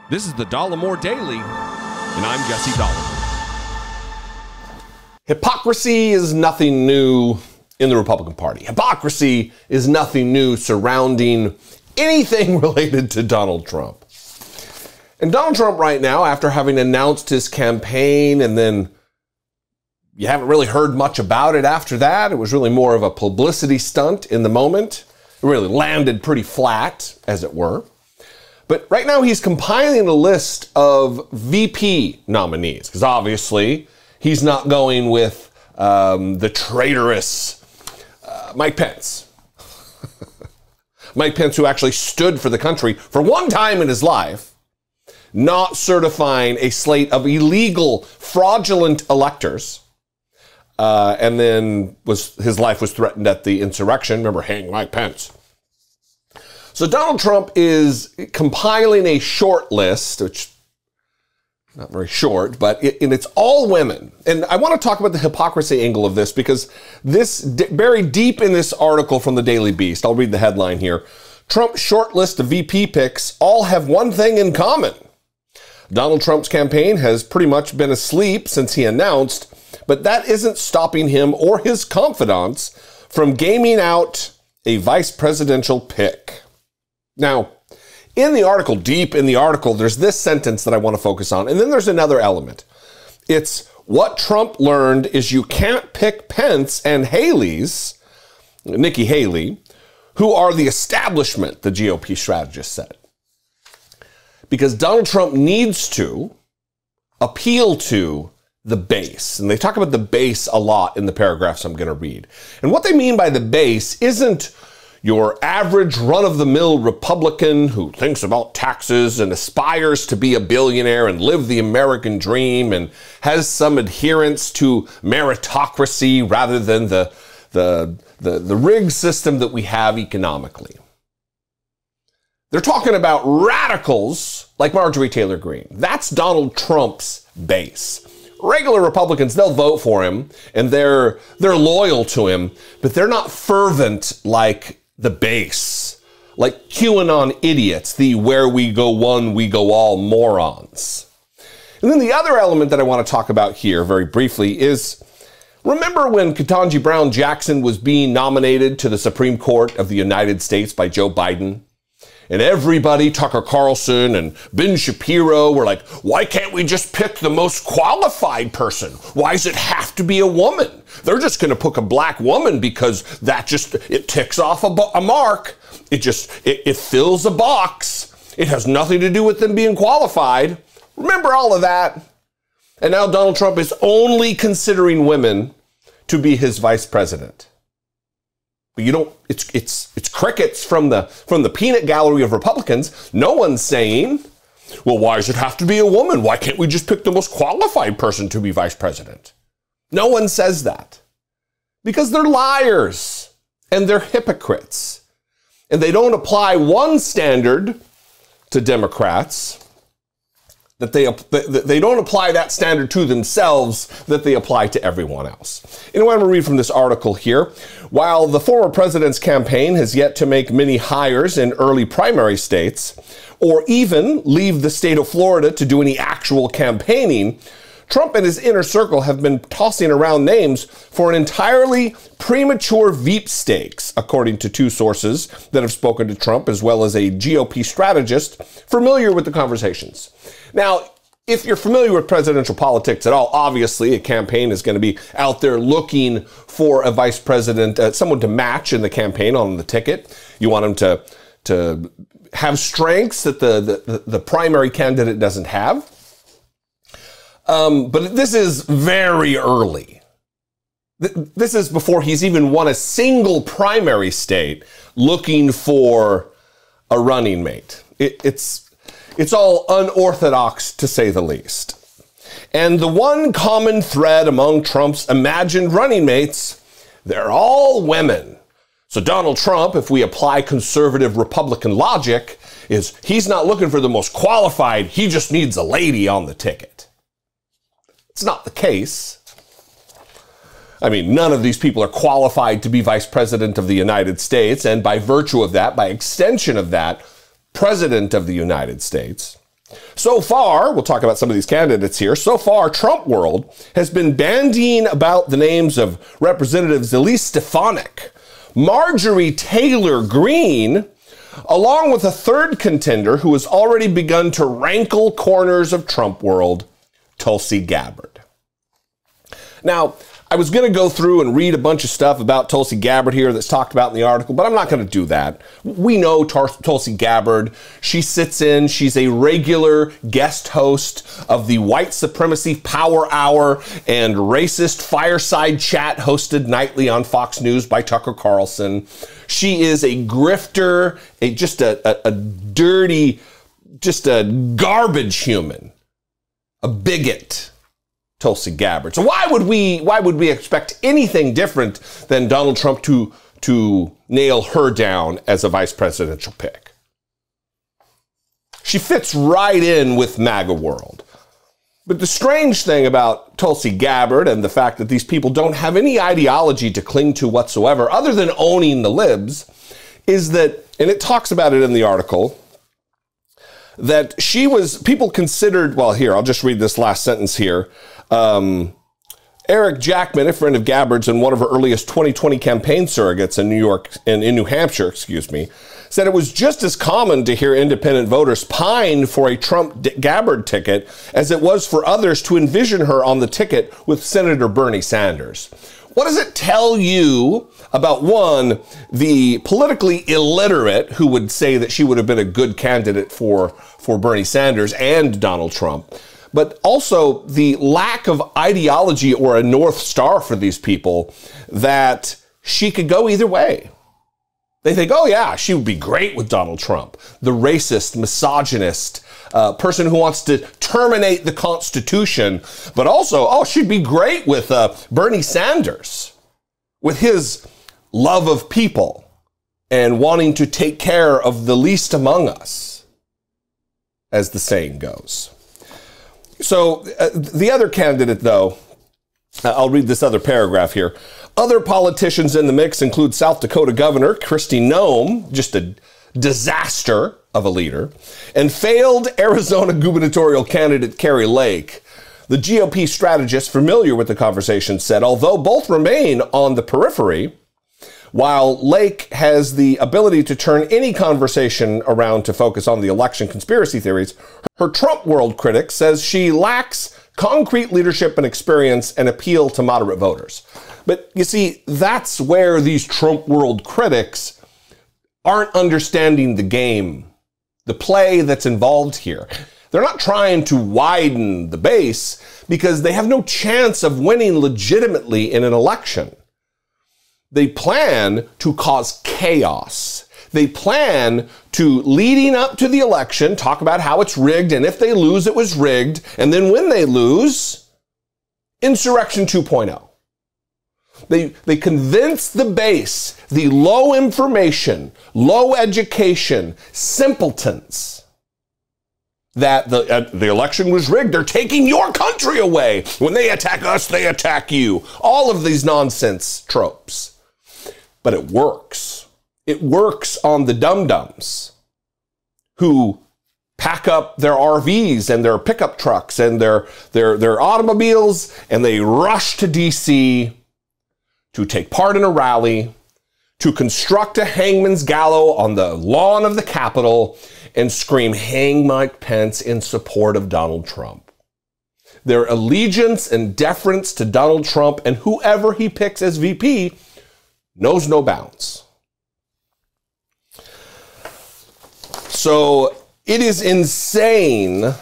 This is the Dollemore Daily, and I'm Jesse Dollemore. Hypocrisy is nothing new in the Republican Party. Hypocrisy is nothing new surrounding anything related to Donald Trump. And Donald Trump right now, after having announced his campaign, and then you haven't really heard much about it after that. It was really more of a publicity stunt in the moment. It really landed pretty flat, as it were. But right now he's compiling a list of VP nominees, because obviously he's not going with the traitorous Mike Pence. Mike Pence, who actually stood for the country for one time in his life, not certifying a slate of illegal, fraudulent electors, and then his life was threatened at the insurrection. Remember, hang Mike Pence. So Donald Trump is compiling a short list, which not very short, but it's all women. And I want to talk about the hypocrisy angle of this, because this buried deep in this article from the Daily Beast, I'll read the headline here. Trump's short list of VP picks all have one thing in common. Donald Trump's campaign has pretty much been asleep since he announced, but that isn't stopping him or his confidants from gaming out a vice presidential pick. Now, in the article, deep in the article, there's this sentence that I want to focus on, and then there's another element. It's what Trump learned is you can't pick Pence and Nikki Haley, who are the establishment, the GOP strategist said. Because Donald Trump needs to appeal to the base. And they talk about the base a lot in the paragraphs I'm going to read. And what they mean by the base isn't your average run-of-the-mill Republican who thinks about taxes and aspires to be a billionaire and live the American dream and has some adherence to meritocracy rather than the rigged system that we have economically. They're talking about radicals like Marjorie Taylor Greene. That's Donald Trump's base. Regular Republicans, they'll vote for him and they're loyal to him, but they're not fervent like the base, like QAnon idiots, the where we go one, we go all morons. And then the other element that I want to talk about here very briefly is, remember when Ketanji Brown Jackson was being nominated to the Supreme Court of the United States by Joe Biden? And everybody, Tucker Carlson and Ben Shapiro, were like, why can't we just pick the most qualified person? Why does it have to be a woman? They're just going to pick a black woman because it ticks off a mark. It fills a box. It has nothing to do with them being qualified. Remember all of that? And now Donald Trump is only considering women to be his vice president. But it's crickets from the peanut gallery of Republicans. No one's saying, well, why does it have to be a woman? Why can't we just pick the most qualified person to be vice president? No one says that. Because they're liars and they're hypocrites. And they don't apply one standard to Democrats, that they don't apply that standard to themselves that they apply to everyone else. Anyway, I'm going to read from this article here. While the former president's campaign has yet to make many hires in early primary states, or even leave the state of Florida to do any actual campaigning, Trump and his inner circle have been tossing around names for an entirely premature Veep stakes, according to two sources that have spoken to Trump, as well as a GOP strategist familiar with the conversations. Now, if you're familiar with presidential politics at all, obviously a campaign is going to be out there looking for a vice president, someone to match in the campaign on the ticket. You want them to have strengths that the primary candidate doesn't have. But this is very early. This is before he's even won a single primary state looking for a running mate. It's all unorthodox, to say the least. And the one common thread among Trump's imagined running mates, they're all women. So Donald Trump, if we apply conservative Republican logic, he's not looking for the most qualified, he just needs a lady on the ticket. It's not the case. I mean, none of these people are qualified to be vice president of the United States, and by virtue of that, by extension of that, president of the United States. So far, we'll talk about some of these candidates here. So far, Trump world has been bandying about the names of Representatives Elise Stefanik, Marjorie Taylor Greene, along with a third contender who has already begun to rankle corners of Trump world, Tulsi Gabbard. Now, I was going to go through and read a bunch of stuff about Tulsi Gabbard here that's talked about in the article, but I'm not going to do that. We know Tulsi Gabbard. She sits in. She's a regular guest host of the White Supremacy Power Hour and racist fireside chat hosted nightly on Fox News by Tucker Carlson. She is a grifter, just a dirty, just a garbage human, a bigot. Tulsi Gabbard. So why would we expect anything different than Donald Trump to nail her down as a vice presidential pick? She fits right in with MAGA world. But the strange thing about Tulsi Gabbard and the fact that these people don't have any ideology to cling to whatsoever other than owning the libs is that, and it talks about it in the article, that people considered, well, here, I'll just read this last sentence here. Eric Jackman, a friend of Gabbard's and one of her earliest 2020 campaign surrogates in New Hampshire, said it was just as common to hear independent voters pine for a Trump-Gabbard ticket as it was for others to envision her on the ticket with Senator Bernie Sanders. What does it tell you about, one, the politically illiterate who would say that she would have been a good candidate for Bernie Sanders and Donald Trump, but also the lack of ideology or a North Star for these people that she could go either way. They think, oh yeah, she would be great with Donald Trump, the racist, misogynist, person who wants to terminate the Constitution, but also, oh, she'd be great with Bernie Sanders, with his love of people and wanting to take care of the least among us, as the saying goes. So the other candidate, though, I'll read this other paragraph here. Other politicians in the mix include South Dakota Governor Kristi Noem, just a disaster of a leader, and failed Arizona gubernatorial candidate Kari Lake. The GOP strategist familiar with the conversation said, although both remain on the periphery, while Lake has the ability to turn any conversation around to focus on the election conspiracy theories, her Trump world critic says she lacks concrete leadership and experience and appeal to moderate voters. But you see, that's where these Trump world critics aren't understanding the game, the play that's involved here. They're not trying to widen the base because they have no chance of winning legitimately in an election. They plan to cause chaos. They plan to, leading up to the election, talk about how it's rigged, and if they lose, it was rigged. And then when they lose, insurrection 2.0. They convince the base, the low information, low education, simpletons, that the election was rigged. They're taking your country away. When they attack us, they attack you. All of these nonsense tropes. But it works. It works on the dum-dums who pack up their RVs and their pickup trucks and their automobiles, and they rush to D.C. to take part in a rally, to construct a hangman's gallows on the lawn of the Capitol and scream, "Hang Mike Pence," in support of Donald Trump. Their allegiance and deference to Donald Trump and whoever he picks as VP knows no bounds. So it is insane,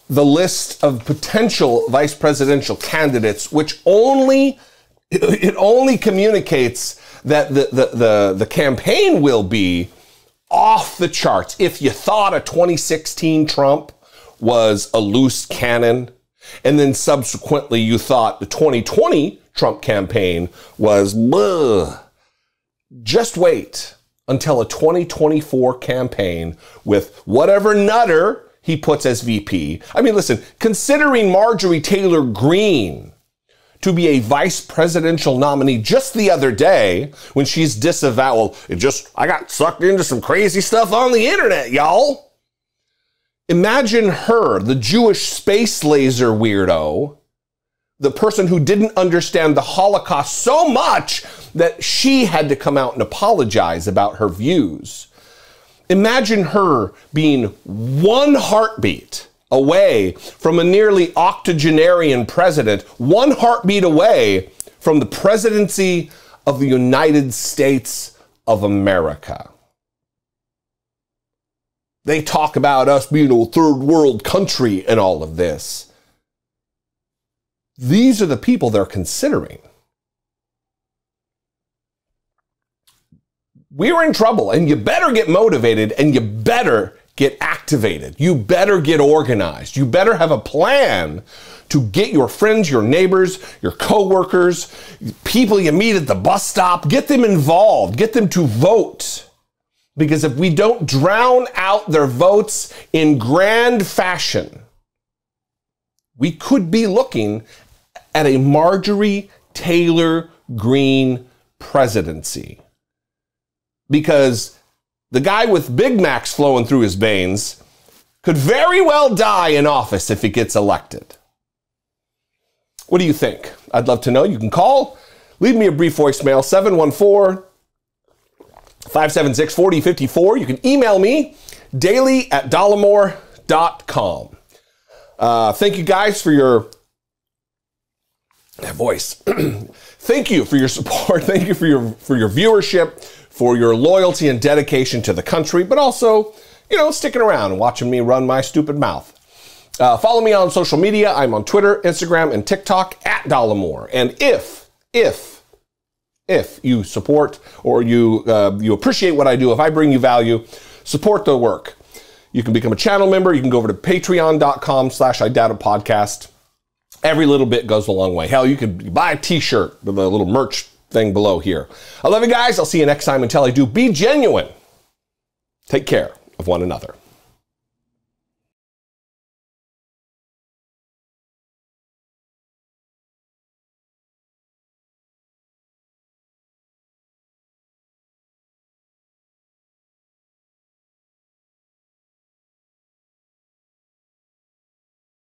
the list of potential vice presidential candidates, which only communicates that the campaign will be off the charts. If you thought a 2016 Trump was a loose cannon, and then subsequently you thought the 2020 Trump campaign was bleh, just wait until a 2024 campaign with whatever nutter he puts as VP. I mean, listen, considering Marjorie Taylor Greene to be a vice presidential nominee just the other day when she's disavowed, I got sucked into some crazy stuff on the internet, y'all. Imagine her, the Jewish space laser weirdo, the person who didn't understand the Holocaust so much that she had to come out and apologize about her views. Imagine her being one heartbeat away from a nearly octogenarian president, one heartbeat away from the presidency of the United States of America. They talk about us being a third world country and all of this. These are the people they're considering. We're in trouble, and you better get motivated, and you better get activated. You better get organized. You better have a plan to get your friends, your neighbors, your coworkers, people you meet at the bus stop, get them involved, get them to vote. Because if we don't drown out their votes in grand fashion, we could be looking at a Marjorie Taylor Greene presidency. Because the guy with Big Macs flowing through his veins could very well die in office if he gets elected. What do you think? I'd love to know. You can call, leave me a brief voicemail, 714-576-4054. You can email me, daily@dollemore.com. Thank you guys for your voice. Thank you for your support. Thank you for your viewership, for your loyalty and dedication to the country, but also, sticking around and watching me run my stupid mouth. Follow me on social media. I'm on Twitter, Instagram, and TikTok @Dollemore. And if you support or you appreciate what I do, if I bring you value, support the work. You can become a channel member. You can go over to patreon.com/idoubtitpodcast. Every little bit goes a long way. Hell, you could buy a t-shirt with a little merch thing below here. I love you guys. I'll see you next time. Until I do, be genuine. Take care of one another.